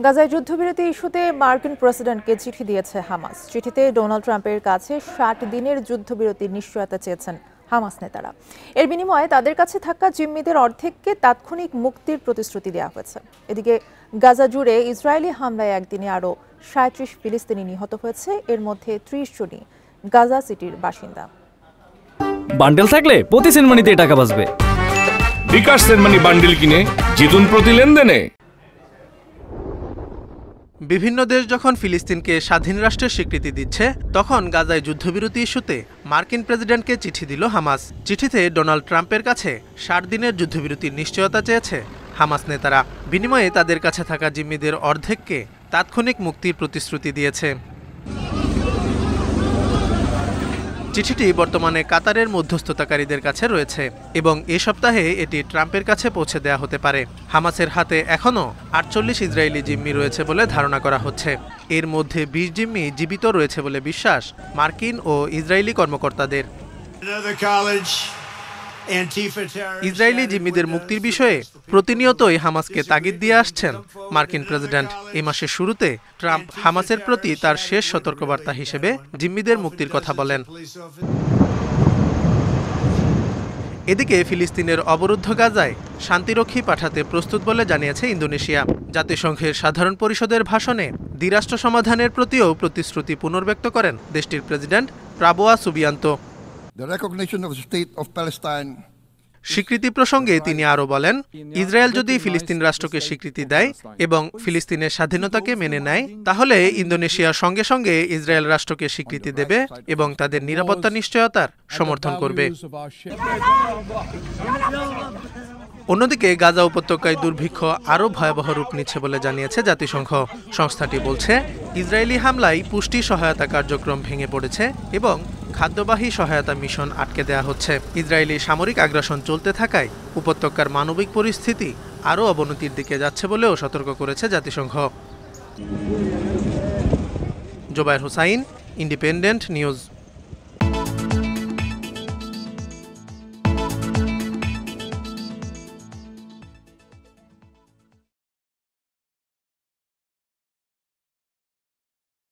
গাজায় যুদ্ধবিরতি ইস্যুতে মার্কিন প্রেসিডেন্টকে চিঠি দিয়েছে হামাস। চিঠিতে ডোনাল্ড ট্রাম্পের কাছে ৬০ দিনের যুদ্ধবিরতির নিশ্চয়তা চেয়েছেন হামাস নেতারা। এর বিনিময়ে তাদের কাছে থাকা জিম্মিদের অর্ধেককে তাৎক্ষণিক মুক্তির প্রতিশ্রুতি দেওয়া হয়েছে। এদিকে গাজা জুড়ে ইসরায়েলি হামলায় একদিনে আরও ৩৭ ফিলিস্তিনি নিহত হয়েছে, এর মধ্যে ৩০ জনই গাজা সিটির বাসিন্দা। বান্ডেল থাকলে প্রতি সেনমানিতে টাকা বাঁচবে। বিকাশ সেনমানি বান্ডেল কিনে জিতুন প্রতি লেনদেনে। বিভিন্ন দেশ যখন ফিলিস্তিনকে স্বাধীন রাষ্ট্রের স্বীকৃতি দিচ্ছে, তখন গাজায় যুদ্ধবিরতি ইস্যুতে মার্কিন প্রেসিডেন্টকে চিঠি দিল হামাস। চিঠিতে ডোনাল্ড ট্রাম্পের কাছে ৬০ দিনের যুদ্ধবিরতির নিশ্চয়তা চেয়েছে হামাস নেতারা। বিনিময়ে তাদের কাছে থাকা জিম্মিদের অর্ধেককে তাৎক্ষণিক মুক্তির প্রতিশ্রুতি দিয়েছে। চিঠিটি বর্তমানে কাতারের মধ্যস্থতাকারীদের কাছে রয়েছে এবং এ সপ্তাহে এটি ট্রাম্পের কাছে পৌঁছে দেওয়া হতে পারে। হামাসের হাতে এখনও ৪৮ ইসরায়েলি জিম্মি রয়েছে বলে ধারণা করা হচ্ছে। এর মধ্যে ২০ জিম্মি জীবিত রয়েছে বলে বিশ্বাস মার্কিন ও ইসরায়েলি কর্মকর্তাদের। ইসরায়েলি জিম্মিদের মুক্তির বিষয়ে প্রতিনিয়তই হামাসকে তাগিদ দিয়ে আসছেন মার্কিন প্রেসিডেন্ট। এই মাসের শুরুতে ট্রাম্প হামাসের প্রতি তার শেষ সতর্কবার্তা হিসেবে জিম্মিদের মুক্তির কথা বলেন। এদিকে ফিলিস্তিনের অবরুদ্ধ গাজায় শান্তিরক্ষী পাঠাতে প্রস্তুত বলে জানিয়েছে ইন্দোনেশিয়া। জাতিসংঘের সাধারণ পরিষদের ভাষণে দ্বিরাষ্ট্র সমাধানের প্রতিও প্রতিশ্রুতি পুনর্ব্যক্ত করেন দেশটির প্রেসিডেন্ট প্রাবোয়া সুবিয়ান্তো। স্বীকৃতি প্রসঙ্গে তিনি আরও বলেন, ইসরায়েল যদি ফিলিস্তিন রাষ্ট্রকে স্বীকৃতি দেয় এবং ফিলিস্তিনের স্বাধীনতাকে মেনে নেয়, তাহলে ইন্দোনেশিয়া সঙ্গে সঙ্গে ইসরায়েল রাষ্ট্রকে স্বীকৃতি দেবে এবং তাদের নিরাপত্তা নিশ্চয়তার সমর্থন করবে। অন্যদিকে গাজা উপত্যকায় দুর্ভিক্ষ আরও ভয়াবহ রূপ নিচ্ছে বলে জানিয়েছে জাতিসংঘ। সংস্থাটি বলছে, ইসরায়েলি হামলায় পুষ্টি সহায়তা কার্যক্রম ভেঙে পড়েছে এবং খাদ্যবাহী সহায়তা মিশন আটকে দেওয়া হচ্ছে। ইসরায়েলি সামরিক আগ্রাসন চলতে থাকায় উপত্যকার মানবিক পরিস্থিতি আরও অবনতির দিকে যাচ্ছে বলেও সতর্ক করেছে জাতিসংঘ। Zobayer Hossain, Independent news.